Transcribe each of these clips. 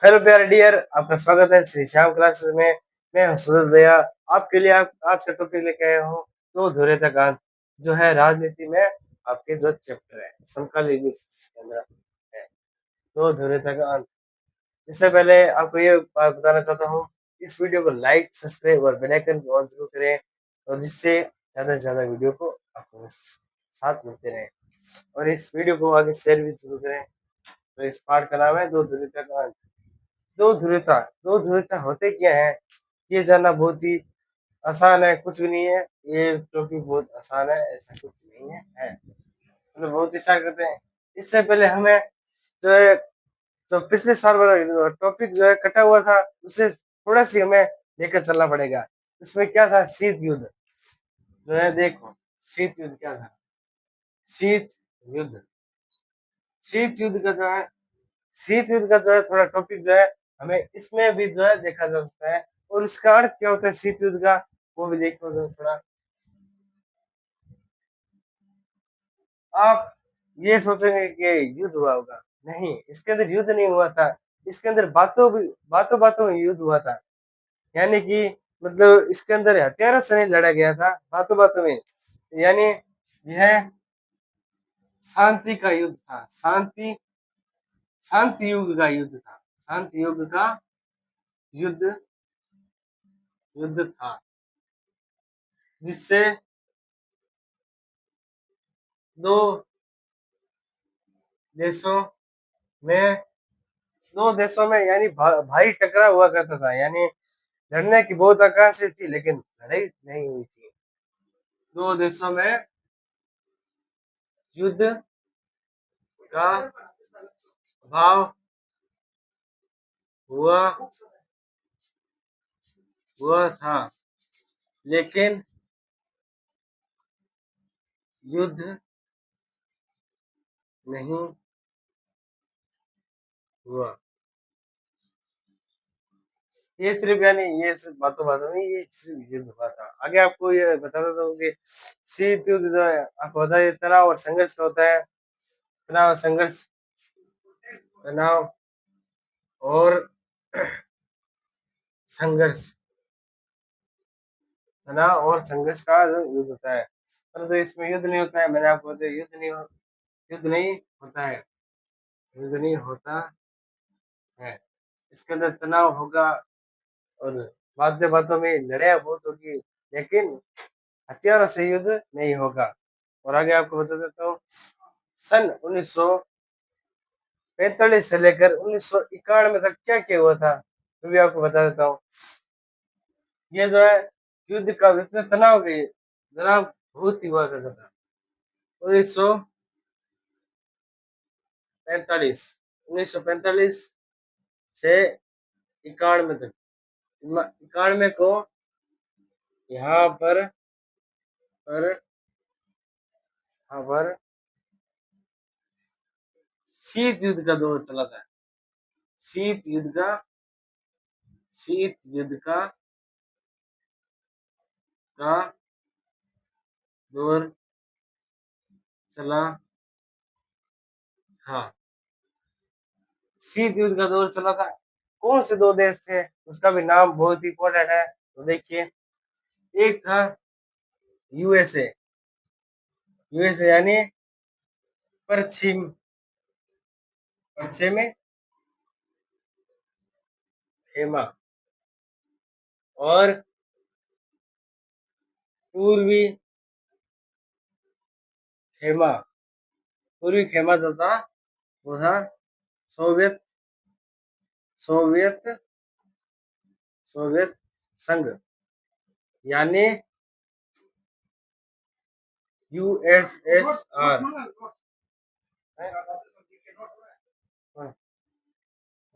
Hello प्यारे dear, आपका स्वागत है श्री श्याम क्लासेस में। मैं हूं सुधीर दया। आपके लिए आज का टॉपिक लेके आया हूँ। दो धुरे तक अंत, जो है राजनीति में आपके जो चैप्टर है समकालीन के अंदर है। दो धुरे तक अंत। इससे पहले आपको ये बात बताना चाहता हूँ, इस वीडियो को लाइक, सब्सक्राइब और बेल आइकन को ऑन जरूर करें, और जिससे ज्यादा से ज्यादा वीडियो को आपको साथ मिलते रहे, और इस वीडियो को आगे शेयर भी जरूर करें। तो इस पार्ट का नाम है दो धुरे तक अंत। दो ध्रुवता होते क्या है, ये जानना बहुत ही आसान है, कुछ भी नहीं है। ये टॉपिक बहुत आसान है, ऐसा कुछ नहीं है। चलो बहुत स्टार्ट करते हैं। इससे पहले हमें जो है, जो पिछले साल वाला टॉपिक जो है कटा हुआ था, उससे थोड़ा सी हमें लेकर चलना पड़ेगा। उसमें क्या था, शीत युद्ध जो है। देखो शीत युद्ध क्या था। शीत युद्ध शीत युद्ध का जो है शीत युद्ध का जो है थोड़ा टॉपिक जो है, हमें इसमें भी जो है देखा जा सकता है। और इसका अर्थ क्या होता है शीत युद्ध का, वो भी देखो जो थोड़ा। आप ये सोचेंगे कि युद्ध हुआ होगा, नहीं, इसके अंदर युद्ध नहीं हुआ था। इसके अंदर बातों बातों में युद्ध हुआ था। यानी कि मतलब इसके अंदर हथियारों से नहीं लड़ा गया था, बातों बातों में। यानी यह शांति का युद्ध था। शांति युग का युद्ध था। शांति युग का युद्ध युद्ध था, जिससे दो देशों में दो देशों में यानी भारी टकराव हुआ करता था। यानी लड़ने की बहुत आकांक्षी थी, लेकिन लड़ाई नहीं हुई थी। दो देशों में युद्ध का भाव हुआ हुआ था, लेकिन युद्ध नहीं हुआ। ये सिर्फ यानी ये सिर्फ बातों बातों में ये सिर्फ युद्ध हुआ था। आगे आपको ये बताता था कि शीत युद्ध जो है, आपको पता है तनाव और संघर्ष का होता है। तनाव और संघर्ष तनाव और संघर्ष तनाव और संघर्ष का जो युद्ध होता है, परंतु इसमें युद्ध नहीं होता है। मैंने आपको बताया युद्ध नहीं होता है। युद्ध नहीं होता है। इसके अंदर तनाव होगा, और बातें बातों में लड़ाई बहुत होगी, लेकिन हथियारों से युद्ध नहीं होगा। और आगे आपको बता देता हूँ, सन 1945 से लेकर 1991 तक क्या क्या हुआ था, तो भी आपको बता देता हूँ। ये जो है युद्ध का इतना तनाव गई तनाव बहुत ही हुआ करता था। 1945 1945 से 91 तक। 91 को यहाँ पर यहाँ पर शीत युद्ध का दौर चला था। शीत युद्ध का शीत युद्ध का दौर चला था। शीत युद्ध का दौर चला था। कौन से दो देश थे, उसका भी नाम बहुत ही इंपॉर्टेंट है। तो देखिए, एक था यूएसए। यूएसए यानी पश्चिम पश्चिमी खेमा, और पूर्वी खेमा। पूर्वी खेमा जो था, वो था सोवियत सोवियत सोवियत संघ, यानी यूएसएसआर।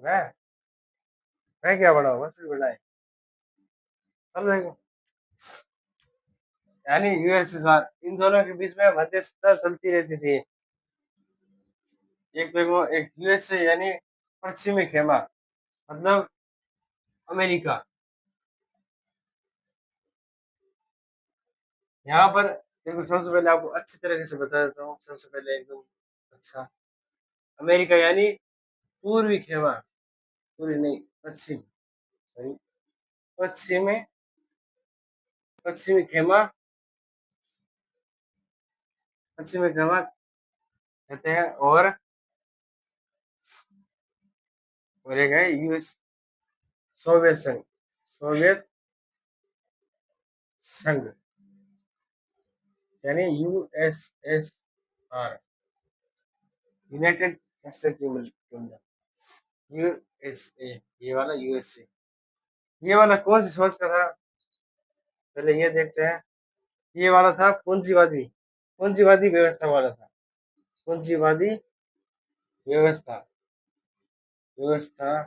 मैं मैं क्या बड़ा हूँ, बस बड़ा है। चल रही, यानी यूएसएसआर, इन दोनों के बीच में मध्यस्थता चलती रहती थी। एक देखो, एक यूएसए यानी पश्चिमी खेमा, मतलब अमेरिका। यहाँ पर देखो, सबसे पहले आपको अच्छी तरीके से बता देता हूँ। सबसे पहले एकदम अच्छा, अमेरिका यानी पूर्वी खेमा। पूरी नहीं, पश्चिम, सॉरी, पश्चिमी, पश्चिमी खेमा, पश्चिमी खेमा कहते हैं। और एक है यूएस, सोवियत संघ, सोवियत संघ, यानी यूएसएसआर, यूनाइटेड किंगडम, यूएसए, ये वाला यूएसए। ये वाला कौन सी सोच का था, पहले ये देखते हैं। ये वाला था पूंजीवादी, पूंजीवादी व्यवस्था वाला था, पूंजीवादी व्यवस्था, व्यवस्था,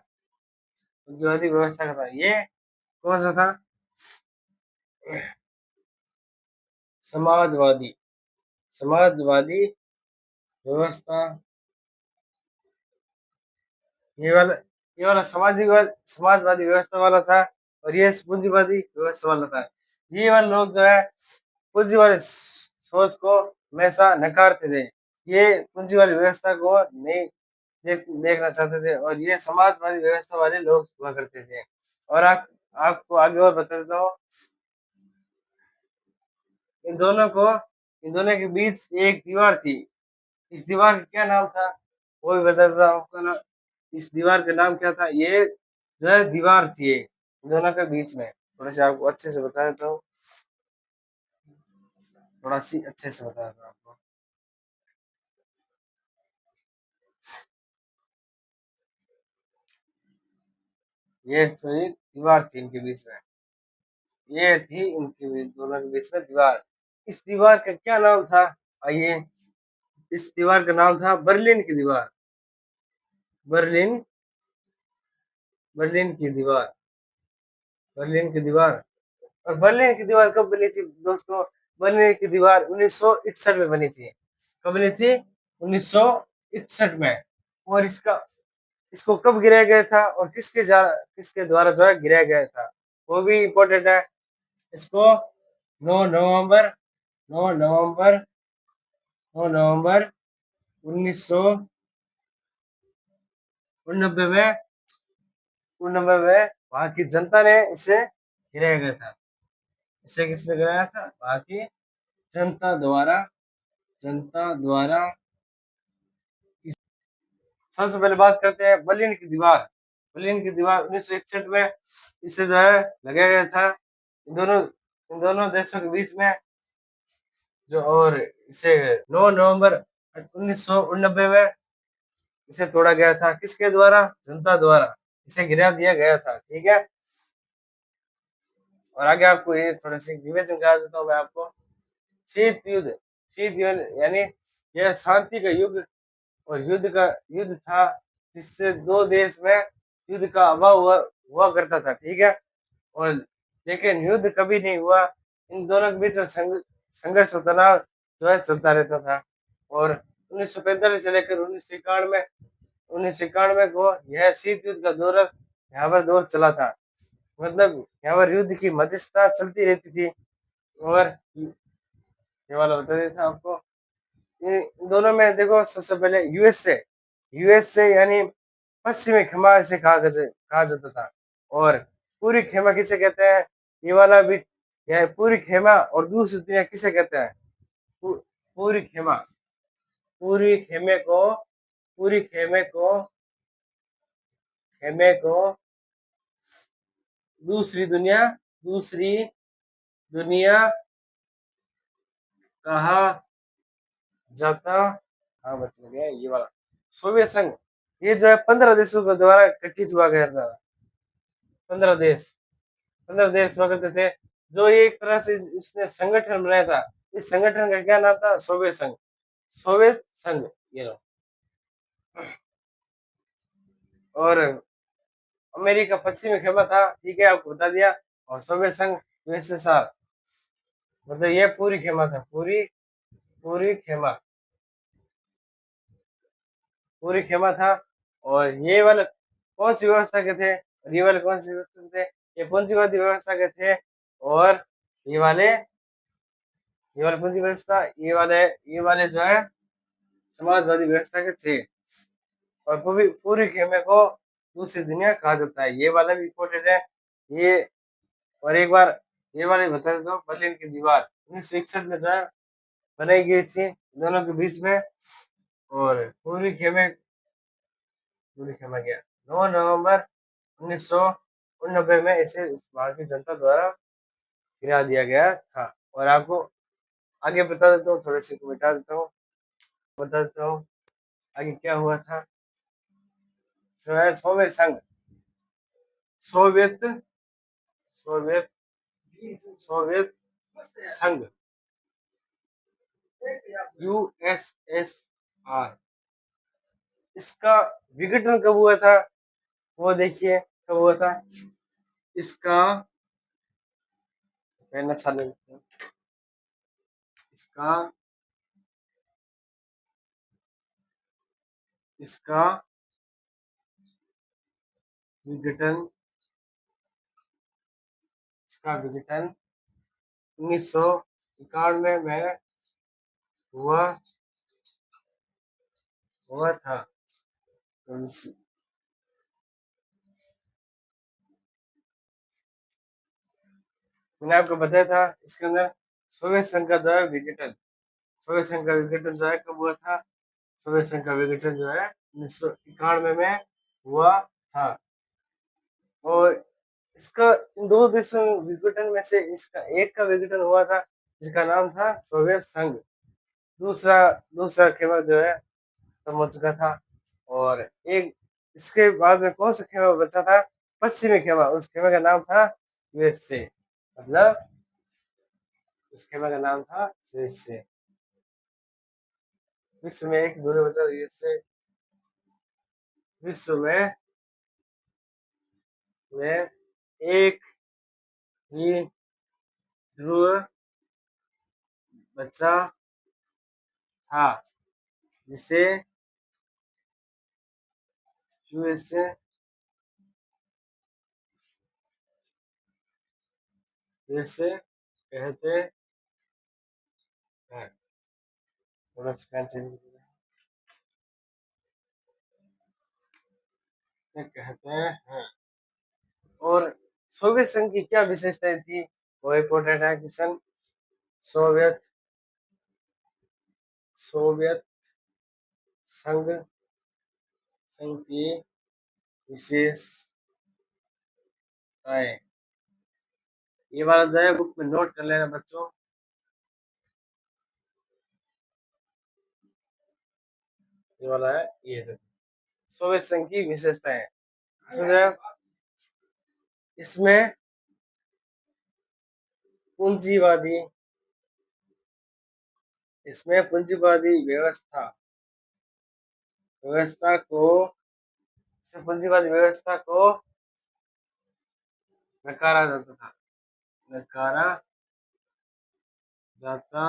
पूंजीवादी व्यवस्था का था। ये कौन सा था, समाजवादी, समाजवादी व्यवस्था। ये वाला समाजवादी व्यवस्था वाला था, और ये पूंजीवादी व्यवस्था वाला था। ये वाले लोग जो है पूंजीवादी सोच को हमेशा नकारते थे, ये पूंजीवादी व्यवस्था को नहीं देखना चाहते थे, और ये समाजवादी व्यवस्था वाले लोग हुआ करते थे। और आपको आगे और बता देता हूँ, इन दोनों को, इन दोनों के बीच एक दीवार थी। इस दीवार का क्या नाम था, वो भी बता देता हूँ आपको ना। इस दीवार का नाम क्या था, ये जो है दीवार थी इन दोनों के बीच में। थोड़ा सा आपको अच्छे से बता देता हूँ, थोड़ा सी अच्छे से बता देता हूँ आपको। ये थोड़ी दीवार थी इनके बीच में, ये थी इनके बीच, दोनों के बीच में दीवार। इस दीवार का क्या नाम था, आइए, इस दीवार का नाम था बर्लिन की दीवार, बर्लिन, बर्लिन की दीवार, बर्लिन की दीवार। और बर्लिन की दीवार कब बनी थी दोस्तों, बर्लिन की दीवार 1961 में बनी थी। कब बनी थी, 1961 में। और इसको कब गिराया गया था, और किसके द्वारा जो है गिराया गया था, वो भी इम्पोर्टेंट है। इसको 9 नवंबर, 9 नवंबर, 9 नवंबर 1989 में, 89 में वहां की जनता ने इसे गिराया गया था। इसे किसने गिराया था, वहां की जनता द्वारा, जनता द्वारा। सबसे पहले बात करते हैं बर्लिन की दीवार। बर्लिन की दीवार 1961 में इसे जो है लगाया गया था, इन दोनों देशों के बीच में जो। और इसे 9 नवंबर 1989 में इसे तोड़ा गया था, किसके द्वारा, जनता द्वारा इसे गिरा दिया गया था, ठीक है। और आगे आपको ये थोड़ा सी विवेचन करा देता हूँ मैं आपको। शीत युद्ध, शीत युद्ध यानी यह शांति का युग और युद्ध था, जिससे दो देश में युद्ध का अभाव हुआ करता था, ठीक है। और लेकिन युद्ध कभी नहीं हुआ, इन दोनों के बीच में संघर्ष और तनाव जो है चलता रहता था। और 1945 से लेकर 1991 को यह शीत युद्ध का दौर यहाँ पर दौर चला था, मतलब यहाँ पर युद्ध की मध्यस्थता चलती रहती थी। और ये वाला बता देता आपको, इन दोनों में देखो, सबसे पहले यूएसए यानी पश्चिमी खेमा इसे कहा जाता था। और पूरी खेमा किसे कहते हैं, ये वाला भी, यह पूरी खेमा। और दूसरी दुनिया किसे कहते हैं, पूरी खेमा, पूरी खेमे को, पूरी खेमे को दूसरी दुनिया, दूसरी दुनिया कहा जाता। हाँ बच गया ये वाला, सोवियत संघ। ये जो है 15 देशों के द्वारा गठित हुआ गया था, 15 देश, 15 देश हुआ करते थे, जो एक तरह से इसने संगठन बनाया था। इस संगठन का क्या नाम था, सोवियत संघ, सोवियत संघ, ये लो। और अमेरिका पश्चिमी खेमा था, ठीक है, आपको बता दिया। और सोवियत संघ यूएसएसआर, मतलब ये पूरी खेमा था, पूरी पूरी खेमा, पूरी खेमा था। और ये वाले कौन सी व्यवस्था के थे, और ये वाले कौन सी व्यवस्था के थे, ये पूंजीवादी व्यवस्था के थे। और ये वाले पूंजी व्यवस्था, ये वाले जो है समाजवादी व्यवस्था के थे। और पूरी खेमे को दूसरी दुनिया कहा जाता है। ये वाला भी इम्पोर्टेंट है ये। और एक बार ये वाले बता देता हूँ, बर्लिन की दीवार 1961 में जो है बनाई गई थी दोनों के बीच में। और पूरी खेमा गया 9 नवंबर 1989 में इसे वहां की जनता द्वारा गिरा दिया गया था। और आपको आगे बता देता हूँ, थोड़े से बता देता हूँ आगे क्या हुआ था। जो है सोवियत सोवियत सोवियत संघ यूएसएसआर, इसका विघटन कब हुआ था वो देखिए कब हुआ था। इसका पेन अच्छा लगता है। इसका इसका विघटन इसका विघटन 1991 में हुआ हुआ था। तो मैंने आपको बताया था इसके अंदर सोवियत संघ का जो है विघटन सोवियत संघ का विघटन जो है कब हुआ था। सोवियत संघ का विघटन जो है 1991 में हुआ था। और इसका इन दो देशों विघटन में से इसका एक का विघटन हुआ था जिसका नाम था सोवियत संघ। दूसरा दूसरा खेमा जो है खत्म हो चुका था। और एक इसके बाद में कौन सा खेमा बचा था, पश्चिमी खेमा, उस खेमे का नाम था यूएसए। मतलब उस खेमे का नाम था यूएसए। विश्व में एक दूर बचा यूएसए। विश्व में एक ही ध्रुव बचा था जिसे यूएसए यूएसए कहते हैं। थोड़ा सा कहते हैं। और सोवियत संघ की क्या विशेषताएं थी वो इम्पोर्टेंट है क्वेश्चन। सोवियत सोवियत संघ संघ की विशेषताएं, ये वाला जो है बुक में नोट कर लेना बच्चों। ये वाला है ये सोवियत संघ की विशेषताएं। इसमें पूंजीवादी पूंजीवादी व्यवस्था को पूंजीवादी व्यवस्था को नकारा जाता था। नकारा जाता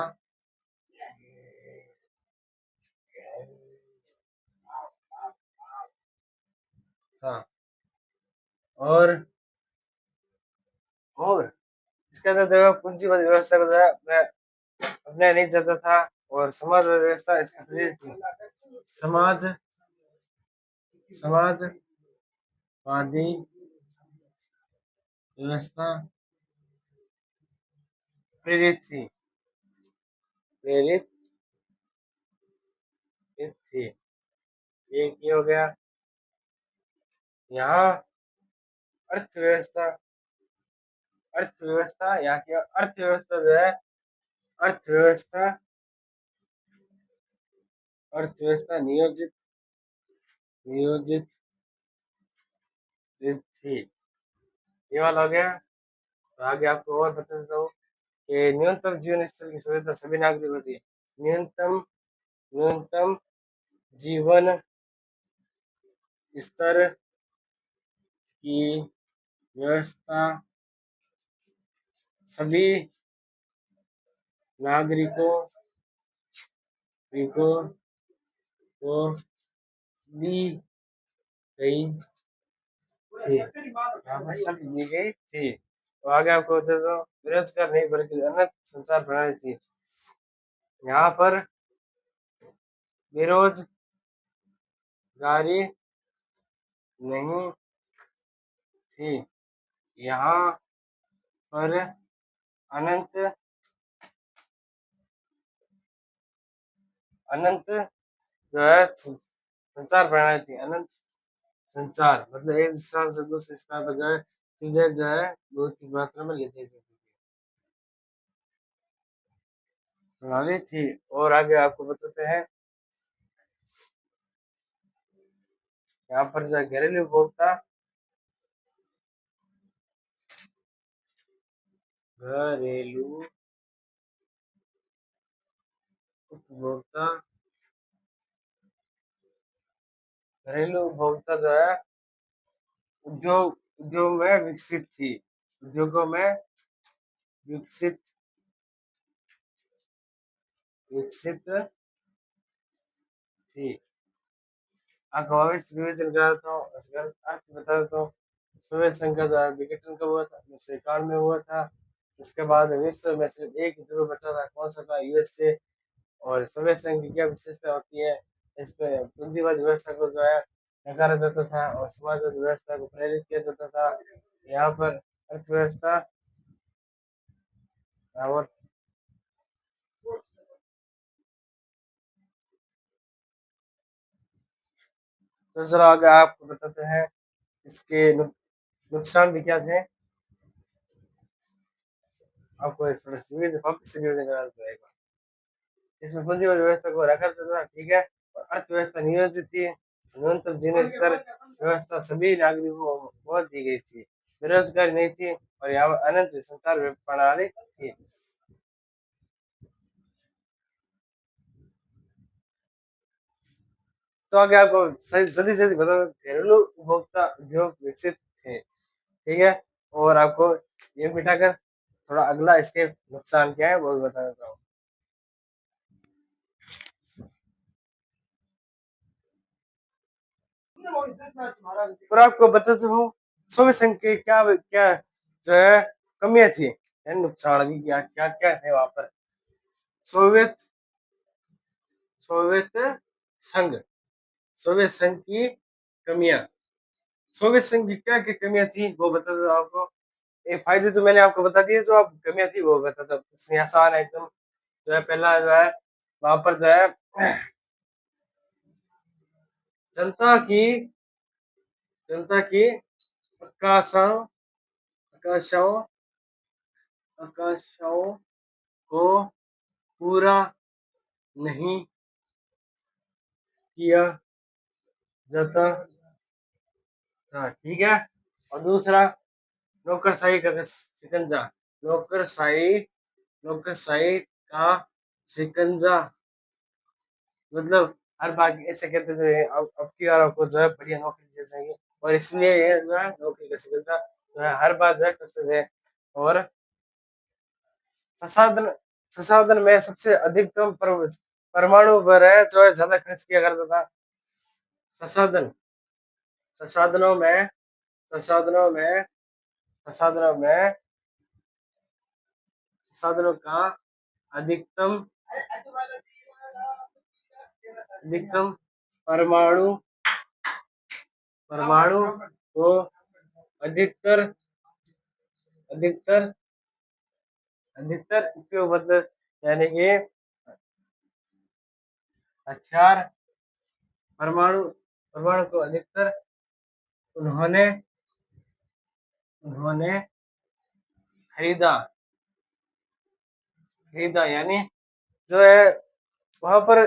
था। और और इसके अंदर देखो पूंजीवादी व्यवस्था को जो है अपने नहीं चाहता था। और समाज व्यवस्था इसका प्रेरित थी। समाजवादी व्यवस्था प्रेरित थी प्रेरित थी। एक ये हो गया। यहाँ अर्थव्यवस्था यहाँ की अर्थव्यवस्था जो है अर्थव्यवस्था अर्थव्यवस्था नियोजित थी। ये वाला हो गया। तो आगे आपको और बता देता हूँ कि न्यूनतम जीवन स्तर की सुविधा सभी नागरिकों होती है। न्यूनतम जीवन स्तर की व्यवस्था सभी नागरिकों को दी गई थी। यहाँ पर सब दी गई थी। तो आगे आपको बता दो बेरोजगार नहीं बल्कि अनंत संचार प्रणाली थी। यहाँ पर बेरोजगारी नहीं थी। यहाँ पर अनंत अनंत जो है संचार प्रणाली थी। अनंत संचार मतलब एक स्थान से दूसरे स्थान पर जो है चीजें जो है बहुत ही मात्रा में लेती जाती प्रणाली थी। और आगे आपको बताते हैं, यहाँ पर जो है घरेलू उपभोक्ता घरेलू उपभोक्ता घरेलू उपभोक्ता जो है उद्योग में विकसित थी। उद्योगों में विकसित विकसित थी। आपको भविष्य विवेचन करा था, अर्थ बता देता हूँ। सोवियत संघ का जो विघटन कब हुआ था? 1951 में हुआ था। इसके बाद विश्व में सिर्फ एक ही ध्रुव बचा था, कौन सा था? यूएसए। और सोवियत संघ की क्या विशेषता होती है? इस पे पूंजीवाद व्यवस्था को जो है नकारा जाता था और समाजवाद व्यवस्था को प्रेरित किया जाता था। यहाँ पर अर्थव्यवस्था और दूसरा आगे आपको बताते हैं इसके नुकसान भी क्या थे। आपको थोड़ा वापस से नियोजन कराना पड़ेगा। इसमें पूंजीवाद व्यवस्था को रखा जाता था, ठीक है। और अर्थव्यवस्था नियोजित थी। न्यूनतम जीवन स्तर व्यवस्था सभी नागरिकों को बहुत दी गई थी। बेरोजगारी नहीं थी और यहाँ अनंत संचार प्रणाली थी। तो आगे आपको जल्दी जल्दी बता दो, घरेलू उपभोक्ता उद्योग विकसित थे, ठीक है। और आपको ये मिटाकर थोड़ा अगला इसके नुकसान क्या है वो भी बता देता हूँ। और आपको बताता हूँ सोवियत संघ के क्या क्या जो है कमियां थी, नुकसान की क्या क्या क्या थे वहां पर। सोवियत सोवियत संघ सोवियत संघ की कमियां। सोवियत संघ की क्या क्या कमियां थी वो बता दो आपको। एक फायदे तो मैंने आपको बता दिए, जो आप कमियां थी वो बता दो। इसमें आसान है एकदम। जो है पहला जो है वहां पर जो है जनता की जनता की आकांक्षाओं आकांक्षाओं आकांक्षाओं को पूरा नहीं किया जाता था, ठीक है। और दूसरा नौकरशाही का शिकंजा। नौकरशाही नौकरशाही का शिकंजा मतलब हर बार ऐसे कहते थे अब की बार आपको जो है बढ़िया नौकरी दे जाएंगे, और इसलिए ये जो है नौकरी का शिकंजा जो है हर बार जो है कसते थे। और संसाधन संसाधन में सबसे अधिकतम परमाणु पर है जो है ज्यादा खर्च किया करता था। संसाधन संसाधनों में संसाधनों में संसाधनों में संसाधनों का अधिकतम अधिकतम परमाणु परमाणु को अधिकतर अधिकतर अधिकतर उपयोग मतलब यानी कि हथियार परमाणु परमाणु को अधिकतर उन्होंने उन्होंने खरीदा खरीदा यानी जो है वहां पर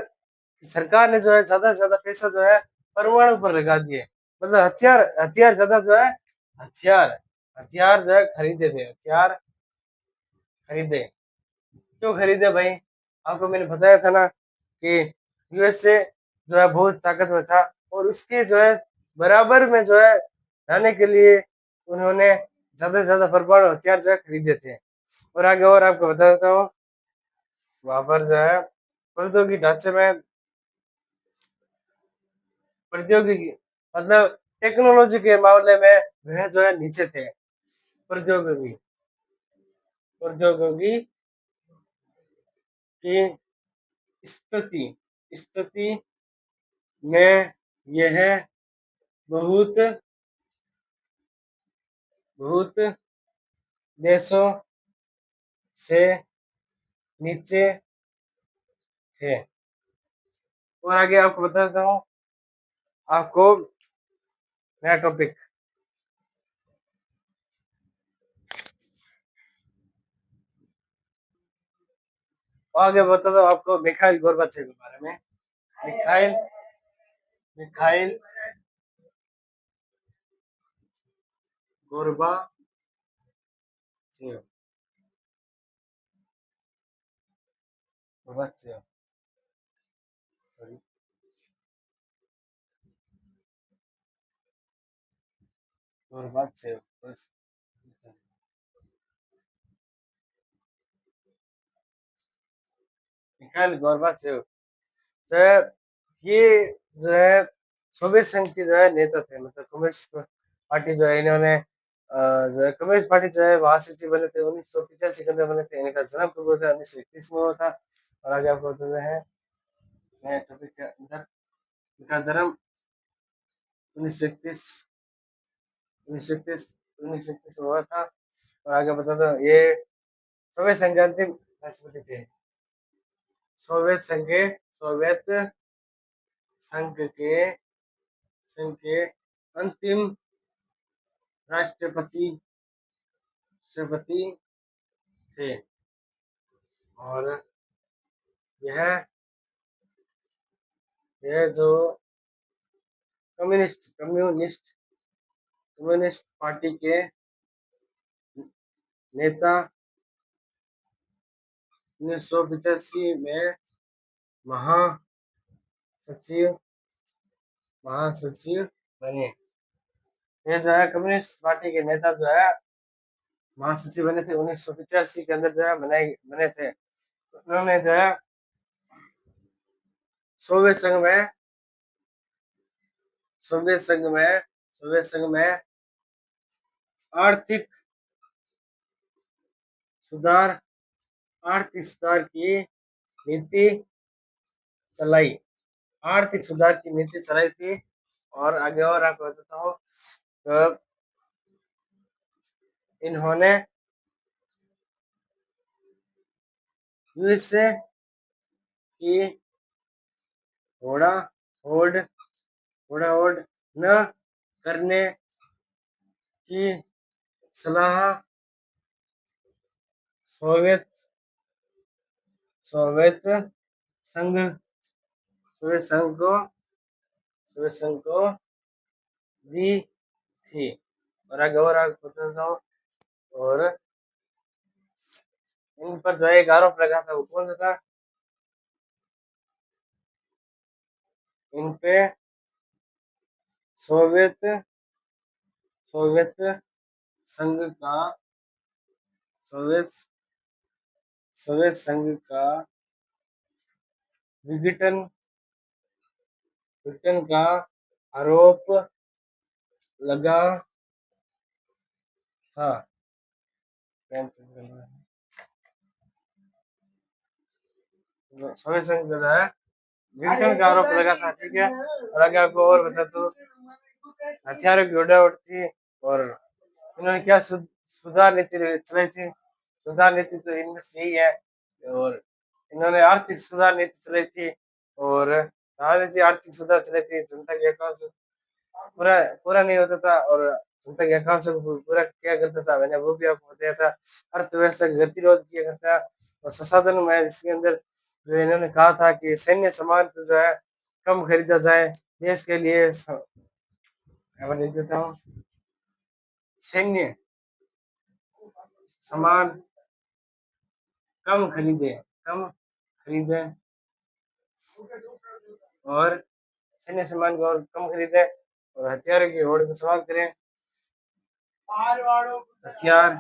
सरकार ने जो है ज्यादा से ज्यादा पैसा जो है परमाणु पर लगा दिए। मतलब हथियार हथियार ज्यादा जो है हथियार हथियार जो है खरीदे थे। हथियार खरीदे क्यों खरीदे भाई? आपको मैंने बताया था ना कि यूएसए जो है बहुत ताकतवर था और उसके जो है बराबर में जो है रहने के लिए उन्होंने ज्यादा से ज्यादा परमाणु हथियार जो है खरीदे थे। और आगे और आपको बता देता हूँ, वहां पर जो है प्रौद्योगिकी ढांचे में प्रौद्योगिकी मतलब टेक्नोलॉजी के मामले में वह जो है नीचे थे। प्रौद्योगिकी प्रौद्योगिकी की स्थिति स्थिति में यह बहुत बहुत देशों से नीचे थे। और आगे आपको बताता हूँ आपको नया टॉपिक। आगे बताता हूँ आपको मिखाइल गोर्बाचेव के बारे में। Mikhail Mikhail Gorbachev Gorbachev sorry Gorbachev बस। मिखाइल गोर्बाचेव जो है ये जो है सोवियत संघ के जो है नेता थे, मतलब कम्युनिस्ट पार्टी जो है इन्होंने जो है कम्युनिस्ट पार्टी जो है महासचिव बने थे 1985 के अंदर बने थे। इनका जन्म कब हुआ था? 1931 में हुआ था। और आगे आपको बताते हैं नए टॉपिक के अंदर इनका जन्म 1931 1931 1931 में हुआ था। और आगे बताता हूँ ये सोवियत संघ के अंतिम राष्ट्रपति थे। सोवियत संघ के अंतिम राष्ट्रपति राष्ट्रपति थे। और यह यह जो कम्युनिस्ट पार्टी के नेता 1985 में महासचिव महासचिव बने। ये जो है कम्युनिस्ट पार्टी के नेता जो है महासचिव बने थे 1985 के अंदर जो है बने थे। उन्होंने जो है सोवियत संघ में आर्थिक सुधार की नीति चलाई आर्थिक सुधार की नीति चलाई थी। और आगे और आपको बताता हूँ तो इन्होंने यूएसए की घोड़ा होड़ न करने की सलाह सोवियत सोवियत संघ सोवियत संघ को दी थी। और आगे और आपको बताता हूँ और इन पर जो एक आरोप लगा था वो कौन सा था? इन पे सोवियत सोवियत संघ का सोवियत सोवियत संघ का विघटन विघटन का आरोप लगा था। सोवियत संघ का जो है विघटन का आरोप लगा था। ठीक है। और आगे आपको और बता तो हथियारों की उड़ावट थी। और इन्होंने क्या सुधार नीति चलाई थी? सुधार नीति तो इनमें से ही है। और इन्होंने आर्थिक सुधार नीति चलाई थी। और आर्थिक सुधार चलाई थी, जनता के अकाउंट पूरा पूरा नहीं होता था और जनता के अकाउंट को पूरा क्या करता था, मैंने वो भी आपको बताया था। अर्थव्यवस्था का गतिरोध किया करता। और संसाधन में इसके अंदर जो इन्होंने कहा था कि सैन्य सामान को जो है कम खरीदा जाए देश के लिए। मैं लिख देता हूँ सैन्य सामान कम खरीदे और सैन्य सामान को और कम खरीदे और हथियारों की होड़ को समाप्त करें। हथियार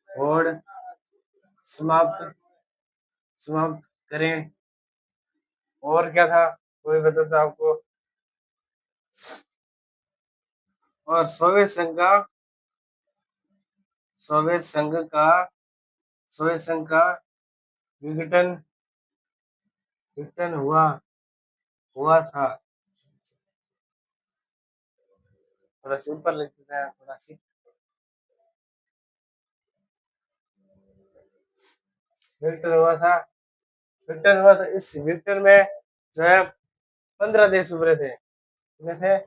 होड़ समाप्त करें। और क्या था कोई बताता आपको? और सोवियत संघ का विघटन हुआ था। थोड़ा सा ऊपर लिख देते हैं थोड़ा सी। विघटन हुआ था। विघटन हुआ था, इस विघटन में जो है 15 देश उभरे थे। कितने थे?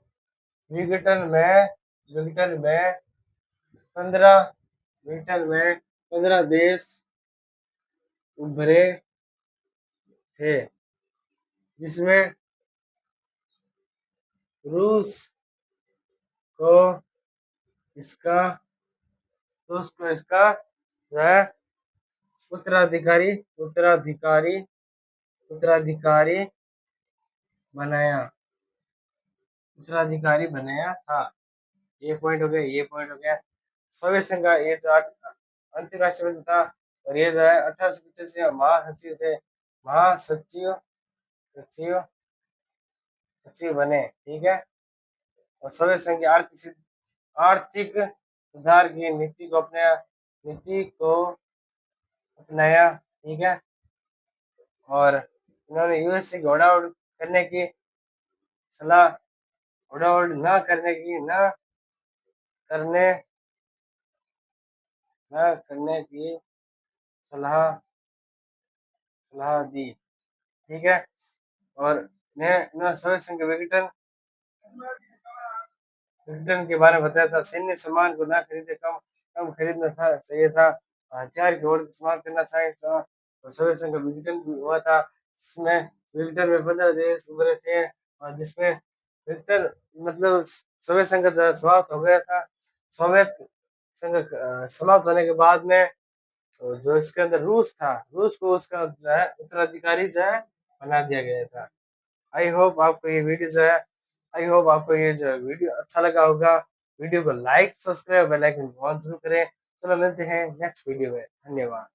विघटन में 15 विघटन में 15 देश उभरे थे, जिसमें रूस को इसका जो है उत्तराधिकारी उत्तराधिकारी उत्तराधिकारी बनाया उत्तराधिकारी बनाया था। ये पॉइंट हो गया, ये पॉइंट हो गया। सोवियत संघ का ये जो अंतर्राष्ट्रीय बंद था, और ये जो है 1885 महासचिव थे, महासचिव सचिव सचिव बने, ठीक है। और सोवियत संघ की आर्थिक सुधार की नीति को अपनाया, ठीक है। और इन्होंने यूएसए की उड़ाउड़ करने की सलाह, उड़ाउड़ न करने की सलाह दी, ठीक है। और इन्होंने सोवियत संघ के विघटन के बारे में बताया था। सैन्य सामान को ना खरीदे, कम खरीदना चाहिए था। हथियार की होड़ इस्तेमाल करना चाहिए था। और सोवियत संघ का विघटन भी हुआ था, जिसमें विघटन में 15 देश उभरे थे, और जिसमें विघटन मतलब सोवियत संघ का समाप्त हो गया था। सोवियत संघ समाप्त होने के बाद में तो जो इसके अंदर रूस था, रूस को उसका जो है उत्तराधिकारी जो है बना दिया गया था। आई होप आपको ये वीडियो जो है आई होप आपको ये जो वीडियो अच्छा लगा होगा। वीडियो को like, subscribe, bell icon on जरूर करें। चलो मिलते हैं नेक्स्ट वीडियो में। धन्यवाद।